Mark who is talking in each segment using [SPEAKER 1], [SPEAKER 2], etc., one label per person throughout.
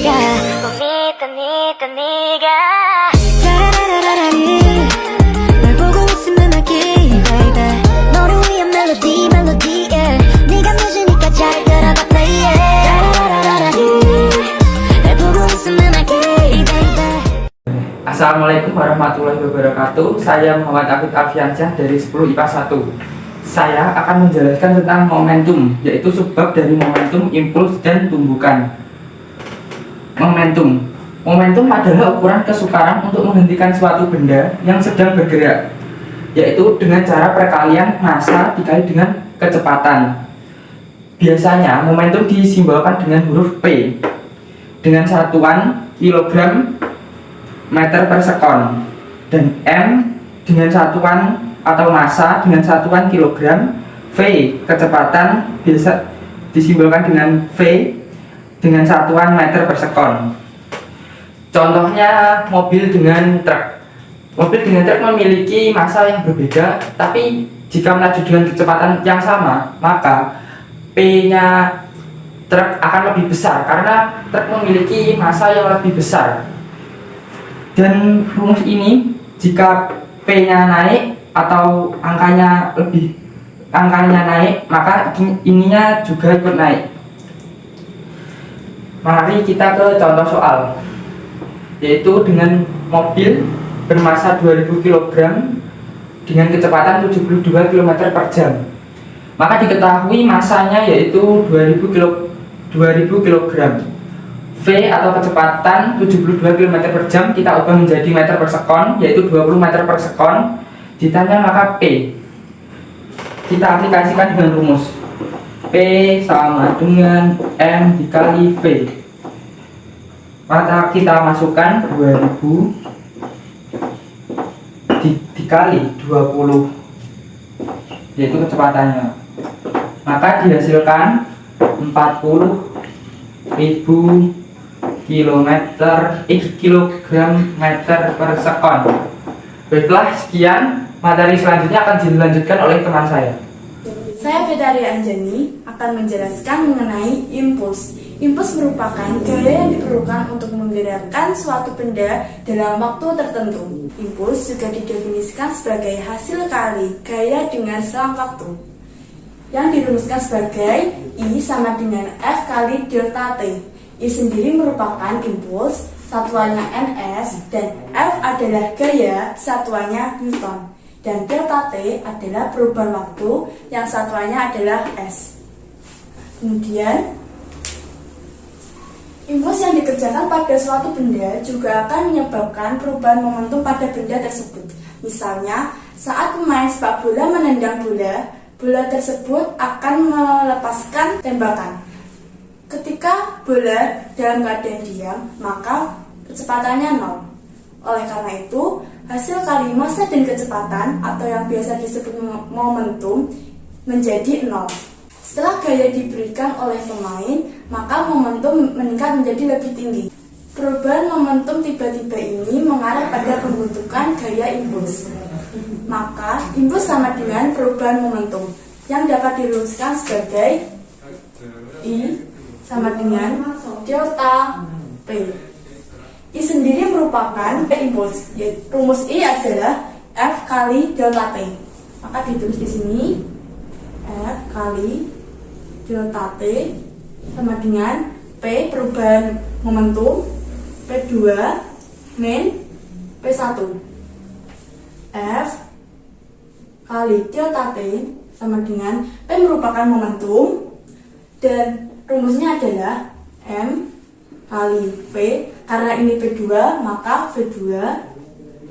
[SPEAKER 1] 네가 bonita 네가 따라라라라리 널 보고 웃으면 하기 baby 너를 위한 멜로디 yeah 네가 늦으니까 잘 들어봐 play yeah 따라라라라리 널 보고 웃으면 하기 baby.
[SPEAKER 2] Assalamualaikum warahmatullahi wabarakatuh. Saya Muhammad Afid Alfiansyah dari 10 IPA 1. Saya akan menjelaskan tentang momentum, yaitu sebab dari momentum, impuls, dan tumbukan. Momentum adalah ukuran kesukaran untuk menghentikan suatu benda yang sedang bergerak, yaitu dengan cara perkalian massa dikali dengan kecepatan. Biasanya momentum disimbolkan dengan huruf P dengan satuan kilogram meter per sekon, dan M dengan satuan atau massa dengan satuan kilogram, V kecepatan biasa disimbolkan dengan V dengan satuan meter per sekon. Contohnya mobil dengan truk. Mobil dengan truk memiliki massa yang berbeda, tapi jika melaju dengan kecepatan yang sama, maka P-nya truk akan lebih besar karena truk memiliki massa yang lebih besar. Dan rumus ini, jika P-nya naik atau angkanya naik, maka ininya juga ikut naik. Mari kita ke contoh soal, yaitu dengan mobil bermassa 2000 kg dengan kecepatan 72 km per jam. Maka diketahui massanya yaitu 2000 kg. V atau kecepatan 72 km per jam kita ubah menjadi meter per sekon, yaitu 20 meter per sekon. Ditanya maka P kita aplikasikan dengan rumus P sama dengan M dikali V. Maka kita masukkan 2000 dikali 20, yaitu kecepatannya. Maka dihasilkan 40.000 kilogram meter per sekon. Baiklah, sekian. Materi selanjutnya akan dilanjutkan oleh teman saya.
[SPEAKER 3] Saya Betari Anjani akan menjelaskan mengenai impuls. Impuls merupakan gaya yang diperlukan untuk menggerakkan suatu benda dalam waktu tertentu. Impuls juga didefinisikan sebagai hasil kali gaya dengan selang waktu, yang dirumuskan sebagai I sama dengan F kali delta T. I sendiri merupakan impuls, satuannya ns, dan F adalah gaya, satuannya Newton. Dan delta T adalah perubahan waktu yang satuannya adalah S. Kemudian, impuls yang dikerjakan pada suatu benda juga akan menyebabkan perubahan momentum pada benda tersebut. Misalnya, saat pemain sepak bola menendang bola, bola tersebut akan melepaskan tembakan. Ketika bola dalam keadaan diam, maka kecepatannya 0. Oleh karena itu, hasil kali massa dan kecepatan atau yang biasa disebut momentum menjadi 0. Setelah gaya diberikan oleh pemain, maka momentum meningkat menjadi lebih tinggi. Perubahan momentum tiba-tiba ini mengarah pada pembentukan gaya impuls. Maka impuls sama dengan perubahan momentum yang dapat dirumuskan sebagai I sama dengan delta P. I sendiri merupakan impuls. Rumus I adalah F kali delta T. Maka ditulis di sini F kali delta T sama dengan P perubahan momentum, P2 min P1. F kali delta T sama dengan P merupakan momentum, dan rumusnya adalah M kali V. Karena ini P2, maka V2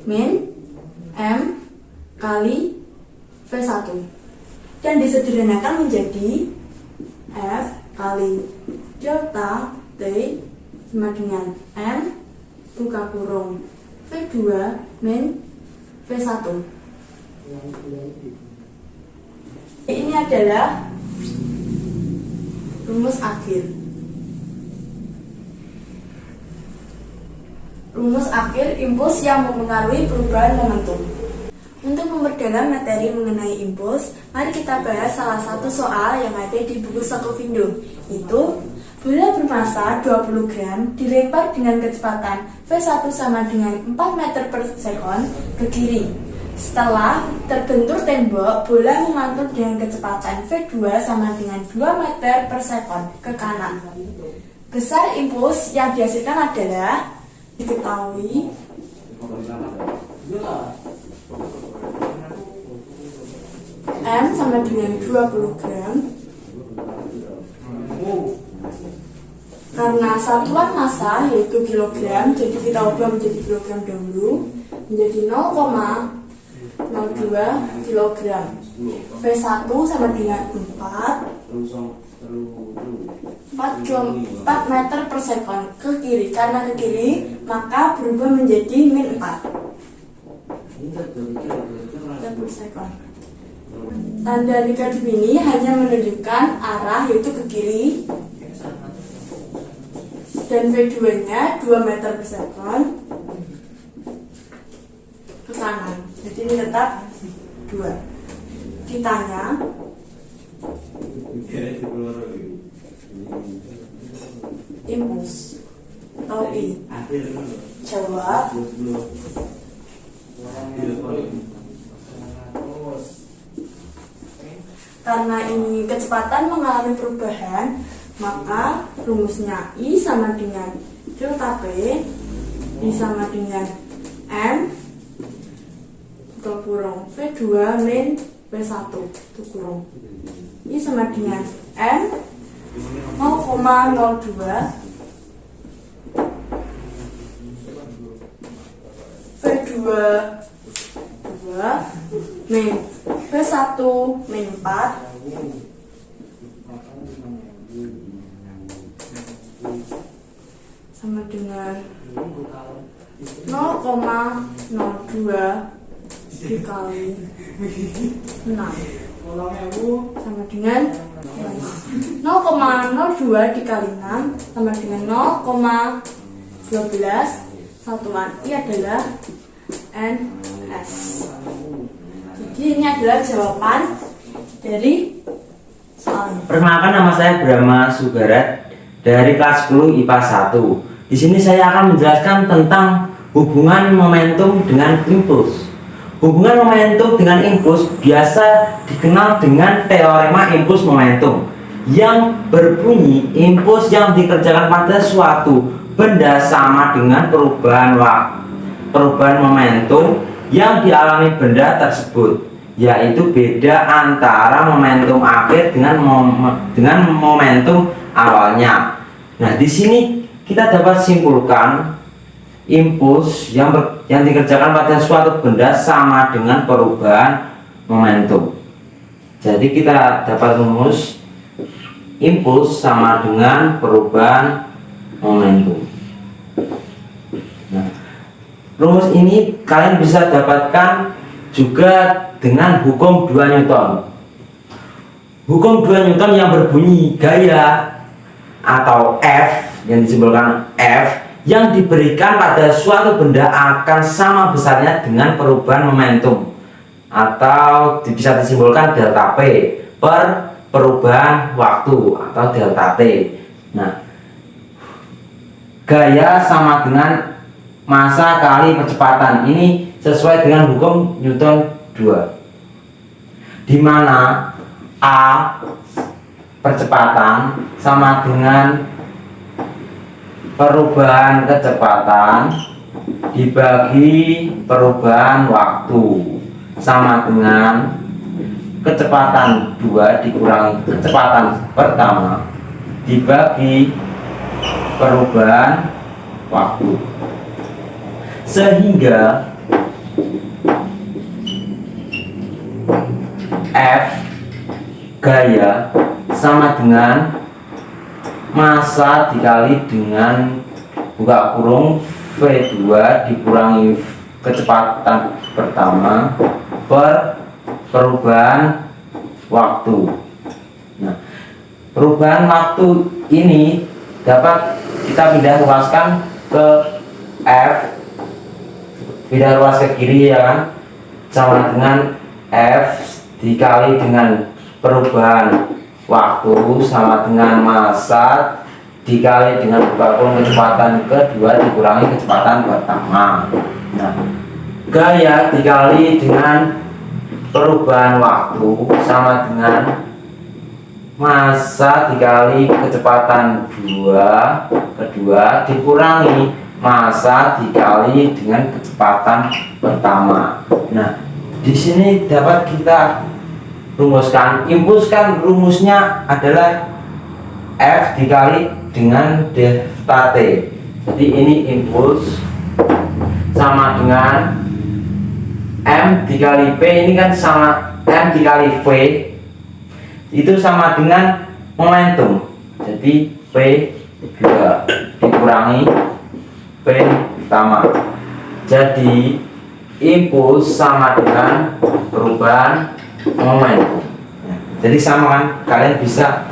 [SPEAKER 3] min M kali V1. Dan disederhanakan menjadi F kali delta T sama dengan M buka kurung V2 min V1. Ini adalah rumus akhir. Rumus akhir impuls yang mempengaruhi perubahan momentum. Untuk memperdalam materi mengenai impuls, mari kita bahas salah satu soal yang ada di buku Sakovindo, yaitu Bola bermasa 20 gram dilempar dengan kecepatan V1 sama dengan 4 meter per sekon ke kiri. Setelah terbentur tembok, bola memantul dengan kecepatan V2 sama dengan 2 meter per sekon ke kanan. Besar impuls yang dihasilkan adalah diketahui M sama dengan 20 gram. Karena satuan massa yaitu kilogram, jadi kita ubah menjadi kilogram dahulu, menjadi 0,02 kilogram. V1 sama dengan 4 meter per sekon ke kiri. Karena ke kiri, maka berubah menjadi min 4 meter per sekon. Tanda negatif ini hanya menunjukkan arah yaitu ke kiri, dan V2 nya 2 meter per sekon ke kanan. Jadi ini tetap 2. Ditanya impuls atau I. Jawab karena ini kecepatan mengalami perubahan, maka rumusnya I sama dengan delta P, I sama dengan M atau kurung V2 min V1 itu kurung I sama dengan M 0,02 V2 min V1 min 4 sama dengan 0,02 dikali 6 sama dengan 0,02 dikali 6 sama dengan 0,12. Satuan I adalah NS. Jadi ini adalah jawaban dari soal ini.
[SPEAKER 4] Perkenalkan, nama saya Brahma Sugarat dari kelas 10 IPA 1. Di sini saya akan menjelaskan tentang hubungan momentum dengan impuls. Hubungan momentum dengan impuls biasa dikenal dengan teorema impuls momentum, yang berbunyi impuls yang dikerjakan pada suatu benda sama dengan perubahan momentum yang dialami benda tersebut, yaitu beda antara momentum akhir dengan momentum awalnya. Nah, di sini kita dapat simpulkan impuls yang dikerjakan pada suatu benda sama dengan perubahan momentum. Jadi kita dapat rumus impuls sama dengan perubahan momentum. Nah, rumus ini kalian bisa dapatkan juga dengan hukum 2 Newton. Hukum 2 Newton yang berbunyi gaya atau F, yang disimbolkan F, yang diberikan pada suatu benda akan sama besarnya dengan perubahan momentum, atau bisa disimbolkan delta P per perubahan waktu atau delta T. Nah, gaya sama dengan massa kali percepatan. Ini sesuai dengan hukum Newton 2, di mana A percepatan sama dengan perubahan kecepatan dibagi perubahan waktu sama dengan kecepatan 2 dikurangi kecepatan pertama dibagi perubahan waktu, sehingga F gaya sama dengan massa dikali dengan buka kurung V2 dikurangi kecepatan pertama per perubahan waktu. Nah, perubahan waktu ini dapat kita pindah luaskan ke F, pindah luas ke kiri, ya kan, sama dengan F dikali dengan perubahan waktu sama dengan massa dikali dengan buka kurung kecepatan kedua dikurangi kecepatan pertama. Nah, gaya dikali dengan perubahan waktu sama dengan massa dikali kecepatan kedua dikurangi massa dikali dengan kecepatan pertama. Nah, di sini dapat kita rumuskan. Impuls kan rumusnya adalah F dikali dengan delta T. Jadi ini impuls sama dengan M dikali P, ini kan sama M dikali V, itu sama dengan momentum. Jadi P2 dikurangi P pertama. Jadi impuls sama dengan perubahan momentum. Jadi sama kan, kalian bisa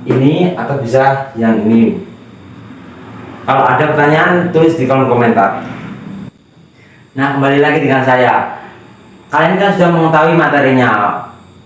[SPEAKER 4] ini atau bisa yang ini. Kalau ada pertanyaan tulis di kolom komentar. Nah, kembali lagi dengan saya. Kalian kan sudah mengetahui materinya.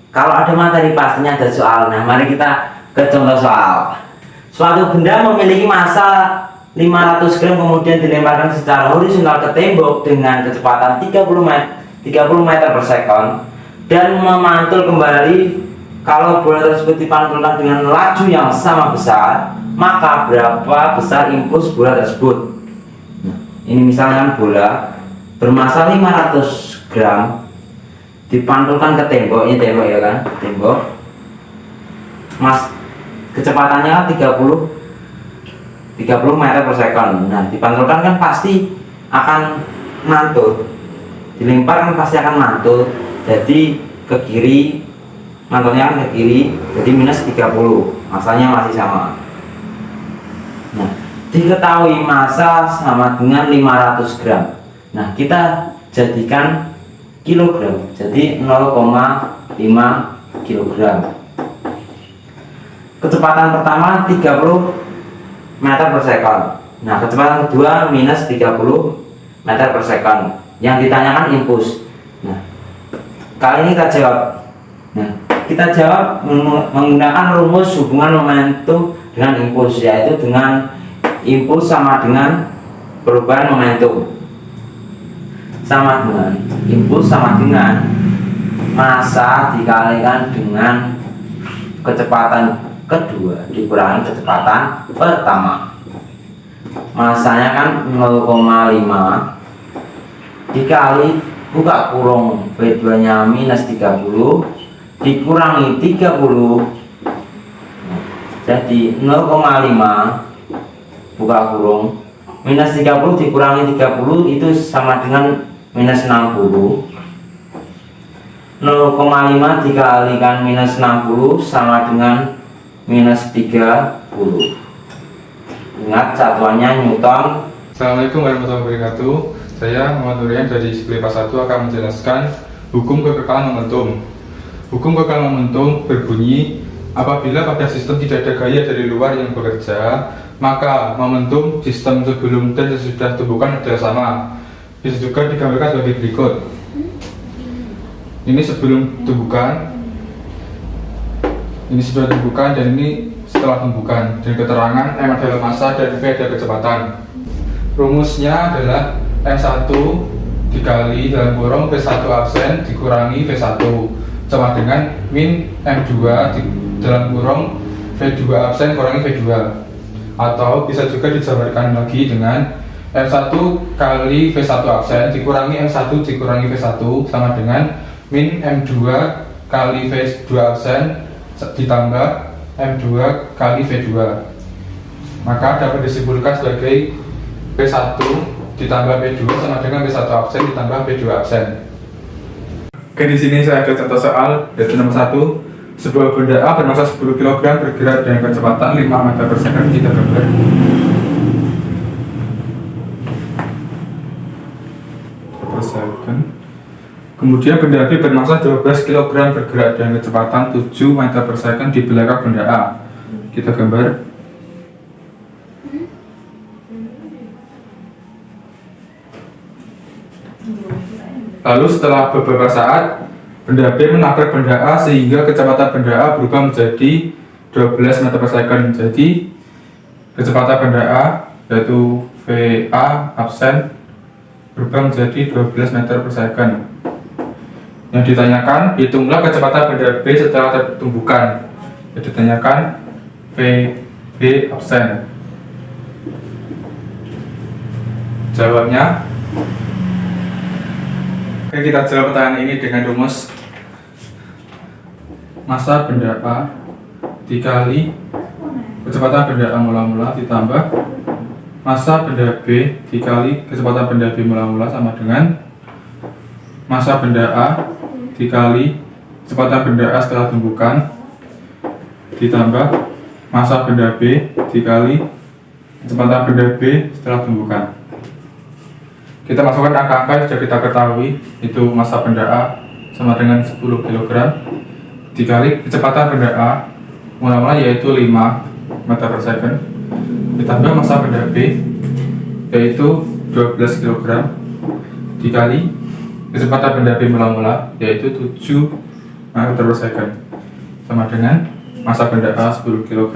[SPEAKER 4] Kalau ada materi pastinya ada soal. Nah, mari kita ke contoh soal. Suatu benda memiliki massa 500 gram kemudian dilemparkan secara horizontal ke tembok dengan kecepatan 30 meter per second dan memantul kembali. Kalau bola tersebut dipantulkan dengan laju yang sama besar, maka berapa besar impuls bola tersebut? Nah, ini misalnya bola bermassa 500 gram dipantulkan ke tembok, ini tembok ya kan, tembok. Kecepatannya kan 30 meter per second. Nah, dipantulkan kan pasti akan mantul. Dilempar kan pasti akan mantul. Jadi ke kiri, mantulnya kan ke kiri, jadi minus 30, massanya masih sama. Nah, diketahui massa sama dengan 500 gram. Nah, kita jadikan kilogram, jadi 0,5 kilogram. Kecepatan pertama 30 meter per second. Nah, kecepatan kedua minus 30 meter per second. Yang ditanyakan impuls. Nah, kali ini kita jawab. Nah, kita jawab menggunakan rumus hubungan momentum dengan impuls, yaitu dengan impuls sama dengan perubahan momentum. Sama dengan impuls sama dengan massa dikalikan dengan kecepatan kedua dikurangi kecepatan pertama. Massanya kan 0,5 dikali buka kurung V2 nya minus 30 dikurangi 30, jadi 0,5 buka kurung minus 30 dikurangi 30 itu sama dengan minus 60. 0,5 dikalikan minus 60 sama dengan minus 30. Ingat satuannya Newton.
[SPEAKER 5] Assalamualaikum warahmatullahi wabarakatuh. Saya Muhammad Nurian dari Sekolah 1 akan menjelaskan hukum kekekalan momentum. Hukum kekekalan momentum berbunyi, apabila pada sistem tidak ada gaya dari luar yang bekerja, maka momentum sistem sebelum dan sesudah tumbukan adalah sama. Bisa juga digambarkan sebagai berikut. Ini sebelum tumbukan, ini sudah tumbukan, dan ini setelah tumbukan. Dan keterangan M adalah massa dan V adalah kecepatan. Rumusnya adalah M1 dikali dalam kurung V1 absen dikurangi V1 sama dengan min M2 di dalam kurung V2 absen kurangi V2. Atau bisa juga dijabarkan lagi dengan M1 kali V1 absen dikurangi M1 dikurangi V1 sama dengan min M2 kali V2 absen ditambah M2 kali V2. Maka dapat disimpulkan sebagai V1 ditambah V2 sama dengan V1 absen ditambah V2 absen.
[SPEAKER 6] Oke, di sini saya ada contoh soal, yaitu nomor 1. Sebuah benda A bermassa 10 kg bergerak dengan kecepatan 5 meter per second. Kita gambar. Kemudian benda B bermassa 12 kg bergerak dengan kecepatan 7 meter per second di belakang benda A. Kita gambar. Lalu setelah beberapa saat, benda B menabrak benda A sehingga kecepatan benda A berubah menjadi
[SPEAKER 5] 12 meter per second. Jadi kecepatan benda A yaitu VA absen berubah menjadi 12 meter per second. Yang ditanyakan, hitunglah kecepatan benda B setelah tertumbukan. Yang ditanyakan VB absen. Jawabnya, oke, kita jawab pertanyaan ini dengan rumus massa benda A dikali kecepatan benda A mula-mula ditambah massa benda B dikali kecepatan benda B mula-mula sama dengan massa benda A dikali kecepatan benda A setelah tumbukan ditambah massa benda B dikali kecepatan benda B setelah tumbukan. Kita masukkan angka-angka yang sudah kita ketahui, itu massa benda A sama dengan 10 kg dikali kecepatan benda A mula-mula yaitu 5 meter per second ditambah massa benda B yaitu 12 kg dikali kecepatan benda B mula-mula yaitu 7 meter per second sama dengan massa benda A 10 kg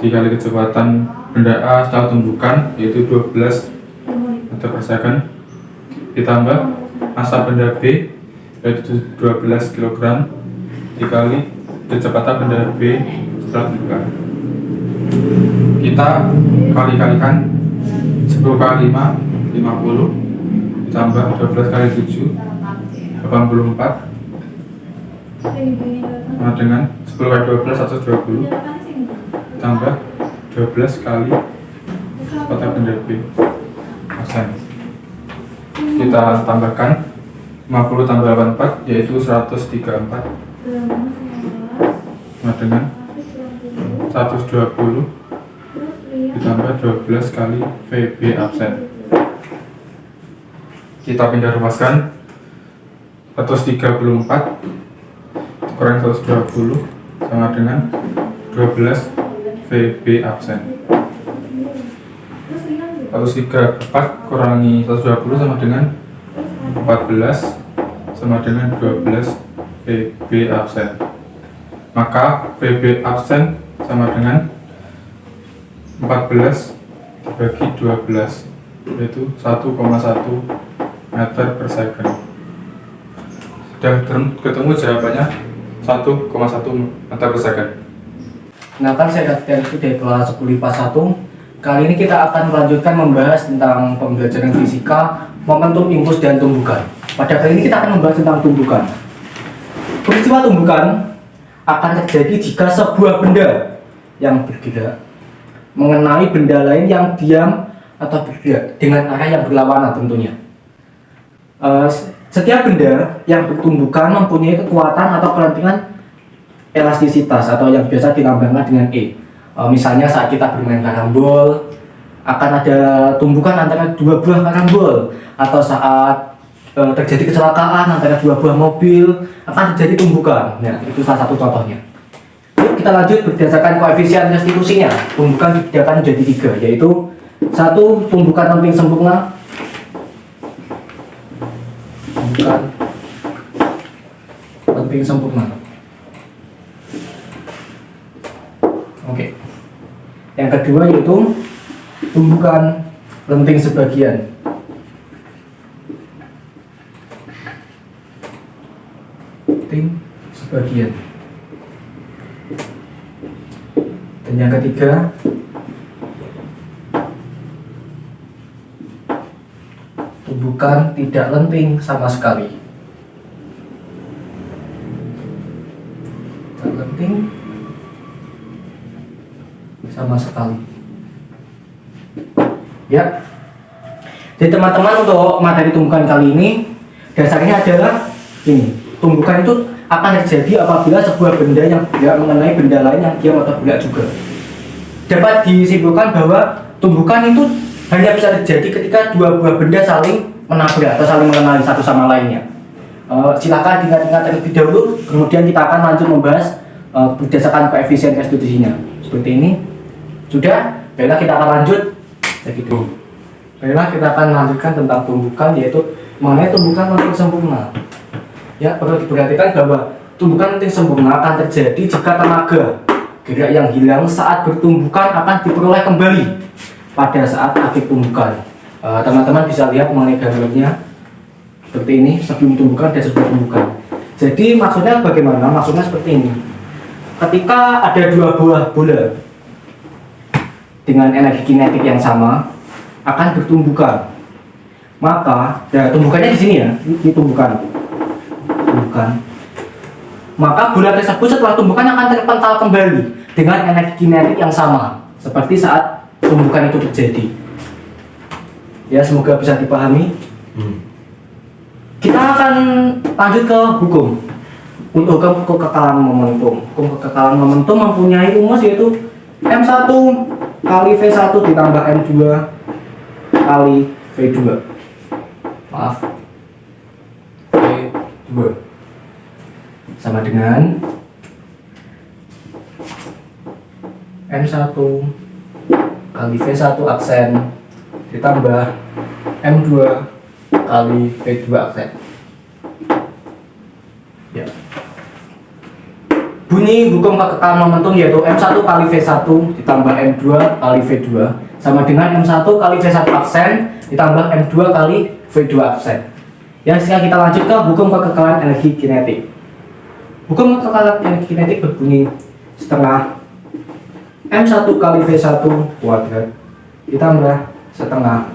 [SPEAKER 5] dikali kecepatan benda A setelah tumbukan yaitu 12 meter per second ditambah massa benda B yaitu 12 kg dikali kecepatan benda B setelah tumbukan. Kita kali-kalikan 10 kali 5 50 ditambah 12 kali 7 84 sama dengan 10 kali 12 120 ditambah 12 kali kecepatan benda B absen. Kita tambahkan 50 tambah 84 yaitu 134 sama dengan 120 ditambah 12 kali VB absen. Kita pindah ruaskan 134 kurang 120 sama dengan 12 VB absen. 134 kurangi 120 sama dengan 14 sama dengan 12 VB absen. Maka VB absen sama dengan 14 dibagi 12 yaitu 1,1 meter per second. Sudah ketemu jawabannya 1,1 meter per second.
[SPEAKER 2] Kenalkan, saya Dr. dari kelas 10 IPA 1. Kali ini kita akan melanjutkan membahas tentang pembelajaran fisika, momentum impuls dan tumbukan. Pada kali ini kita akan membahas tentang tumbukan. Peristiwa tumbukan akan terjadi jika sebuah benda yang bergerak mengenai benda lain yang diam atau bergerak dengan arah yang berlawanan tentunya. Setiap benda yang bertumbukan mempunyai kekuatan atau kelentingan elastisitas atau yang biasa dilambangkan dengan E. Misalnya saat kita bermain karambol akan ada tumbukan antara dua buah karambol, atau saat terjadi kecelakaan antara dua buah mobil akan terjadi tumbukan. Nah, itu salah satu contohnya. Yuk kita lanjut berdasarkan koefisien restitusinya. Tumbukan dibedakan menjadi 3, yaitu 1. Tumbukan lempeng sempurna, tumbukan lempeng sempurna. Oke. Yang kedua yaitu tumbukan lenting sebagian. Lenting sebagian. Dan yang ketiga tumbukan tidak lenting sama sekali. Tidak lenting sama sekali. Ya. Jadi teman-teman, untuk materi tumbukan kali ini dasarnya adalah ini. Tumbukan itu akan terjadi apabila sebuah benda yang bergerak mengenai benda lain yang diam atau bergerak juga. Dapat disimpulkan bahwa tumbukan itu hanya bisa terjadi ketika dua buah benda saling menabrak atau saling mengenali satu sama lainnya. Silakan diingat-ingat terlebih dahulu, kemudian kita akan lanjut membahas berdasarkan koefisien restitusinya. Seperti ini. Sudah, baiklah kita akan lanjut. Begitu. Baiklah kita akan lanjutkan tentang tumbukan, yaitu mengenai tumbukan lenting sempurna. Ya, perlu diperhatikan bahwa tumbukan lenting sempurna akan terjadi jika tenaga gerak yang hilang saat bertumbukan akan diperoleh kembali pada saat akhir tumbukan. Teman-teman bisa lihat mengenai gambarnya seperti ini, sebelum tumbukan dan sesudah tumbukan. Jadi maksudnya bagaimana? Maksudnya seperti ini. Ketika ada dua buah bola dengan energi kinetik yang sama akan bertumbukan, maka ya tumbukannya di sini ya, ini tumbukan. Maka bola tersebut setelah tumbukan akan terpental kembali dengan energi kinetik yang sama seperti saat tumbukan itu terjadi. Ya, semoga bisa dipahami. Kita akan lanjut ke hukum. Untuk hukum kekekalan momentum. Hukum kekekalan momentum mempunyai rumus yaitu M1 kali V1 ditambah M2 kali V2. Maaf, V2 sama dengan M1 kali V1 aksen ditambah M2 kali V2 aksen. Ya. Bunyi hukum kekekalan momentum yaitu M1 kali V1 ditambah M2 kali V2 sama dengan M1 kali V1 aksen ditambah M2 kali V2 aksen. Yang sekarang kita lanjut ke hukum kekekalan energi kinetik. Hukum kekekalan energi kinetik berbunyi setengah M1 kali V1 kuadrat ditambah setengah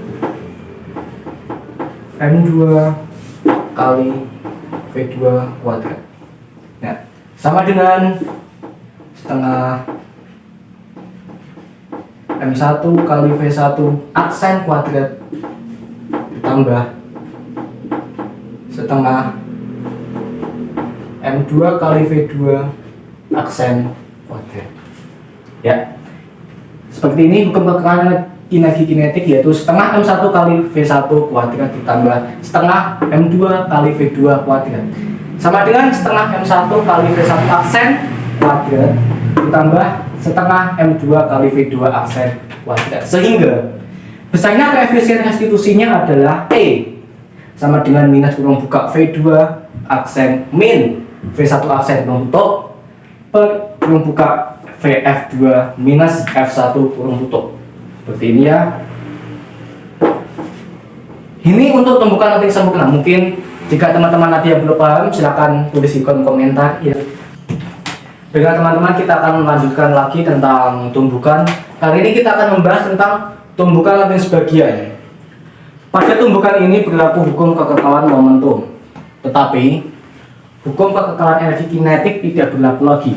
[SPEAKER 2] M2 kali V2 kuadrat. Nah, sama dengan setengah M1 kali V1 aksen kuadrat ditambah setengah M2 kali V2 aksen kuadrat. Ya, seperti ini hukum kekekalan energi kinetik yaitu setengah M1 kali V1 kuadrat ditambah setengah M2 kali V2 kuadrat sama dengan setengah M1 kali V1 aksen kuadrat ditambah setengah M2 kali V2 aksen kuadrat, sehingga besarnya koefisien restitusinya adalah E sama dengan minus kurung buka V2 aksen min V1 aksen tutup per kurung buka VF2 minus F1 kurung tutup. Seperti ini ya. Ini untuk tumbukan nanti sempurna. Mungkin jika teman-teman nanti yang belum paham, silakan tulis di kolom komentar ya. Dengan teman-teman kita akan melanjutkan lagi tentang tumbukan. Kali ini kita akan membahas tentang tumbukan latin sebagian. Pada tumbukan ini berlaku hukum kekekalan momentum, tetapi hukum kekekalan energi kinetik tidak berlaku lagi.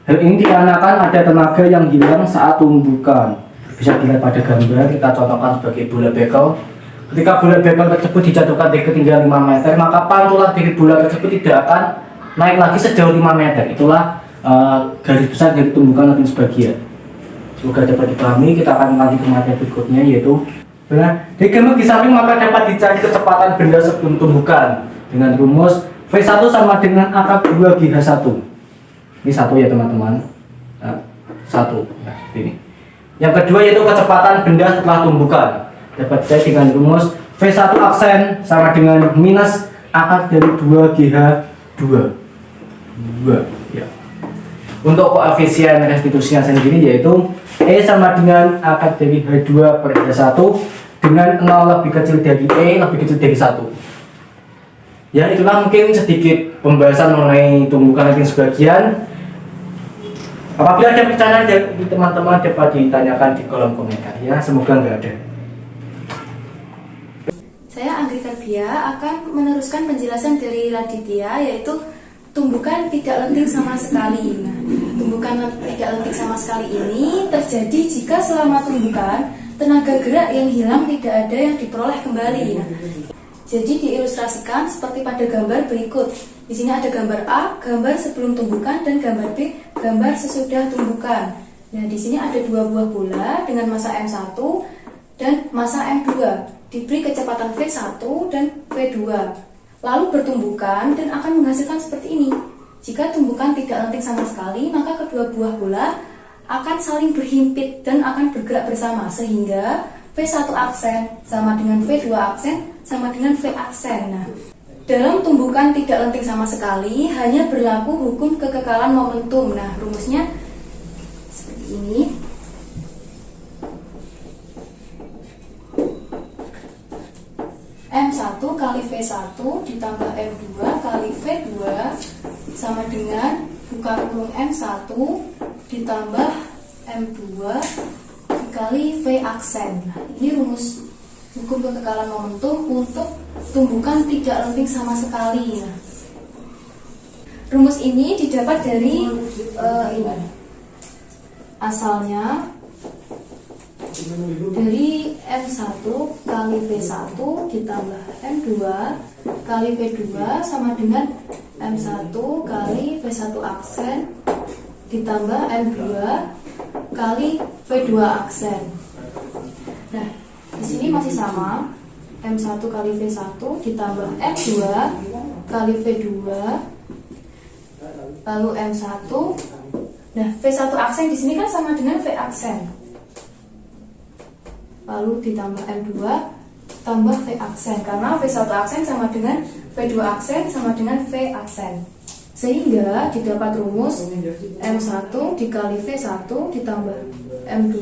[SPEAKER 2] Hal ini dikarenakan ada tenaga yang hilang saat tumbukan. Bisa dilihat pada gambar, kita contohkan sebagai bola bekel. Ketika bola bekel tersebut dijatuhkan dari ketinggian 5 meter, maka pantulan dari bola tersebut tidak akan naik lagi sejauh 5 meter. Itulah garis besar dari tumbukan latin sebagian. Semoga dapat dipahami. Kita akan lanjut ke materi berikutnya yaitu di gambar di samping maka dapat dicari kecepatan benda sebelum tumbukan dengan rumus V1 sama dengan akar 2GH1. Ini satu ya teman-teman. Satu. Nah, ini. Yang kedua yaitu kecepatan benda setelah tumbukan. Dapat dicari dengan rumus V1 aksen sama dengan minus akar dari 2GH2. 2 ya. Untuk koefisien restitusinya sendiri yaitu E sama dengan akar dari H2 per H1 dengan 0 lebih kecil dari E lebih kecil dari 1. Ya, itulah mungkin sedikit pembahasan mengenai tumbukan latin sebagian. Apabila ada pertanyaan dari teman-teman dapat ditanyakan di kolom komentar ya, semoga nggak ada.
[SPEAKER 3] Saya Anggita Bia akan meneruskan penjelasan dari Raditya yaitu tumbukan tidak lentik sama sekali. Nah, tumbukan tidak lentik sama sekali ini terjadi jika selama tumbukan tenaga gerak yang hilang tidak ada yang diperoleh kembali. Nah, jadi diilustrasikan seperti pada gambar berikut. Di sini ada gambar A, gambar sebelum tumbukan, dan gambar B, gambar sesudah tumbukan. Nah, di sini ada dua buah bola dengan massa M1 dan massa M2, diberi kecepatan V1 dan V2. Lalu bertumbukan dan akan menghasilkan seperti ini. Jika tumbukan tidak lentik sama sekali, maka kedua buah bola akan saling berhimpit dan akan bergerak bersama, sehingga V1 aksen sama dengan V2 aksen sama dengan V aksen. Nah, dalam tumbukan tidak lentik sama sekali hanya berlaku hukum kekekalan momentum. Nah, rumusnya ini. M1 kali V1 ditambah M2 kali V2 sama dengan buka kurung M1 ditambah M2 dikali V aksen. Nah, ini rumus hukum kekekalan momentum untuk tumbukan tidak lenting sama sekali. Nah, rumus ini didapat dari ini. Asalnya dari M1 kali V1 ditambah M2 kali V2 sama dengan M1 kali V1 aksen ditambah M2 kali V2 aksen. Nah, di sini masih sama. M1 kali V1 ditambah M2 kali V2 lalu M1. Nah, V1 aksen di sini kan sama dengan V aksen. Lalu ditambah M2 tambah V aksen, karena V1 aksen sama dengan V2 aksen sama dengan V aksen. Sehingga didapat rumus M1 dikali V1 ditambah M2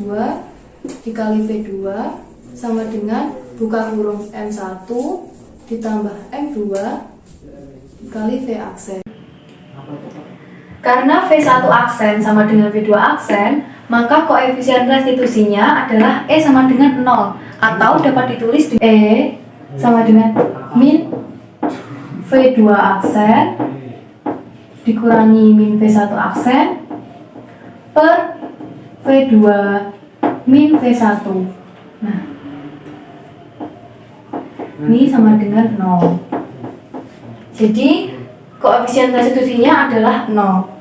[SPEAKER 3] dikali V2 sama dengan buka kurung M1 ditambah M2 dikali V aksen. Karena V1 aksen sama dengan V2 aksen, maka koefisien restitusinya adalah E sama dengan 0, atau dapat ditulis E sama dengan min V2 aksen dikurangi min V1 aksen per V2 min V1. Nah, ini sama dengan 0. Jadi koefisien restitusinya adalah 0.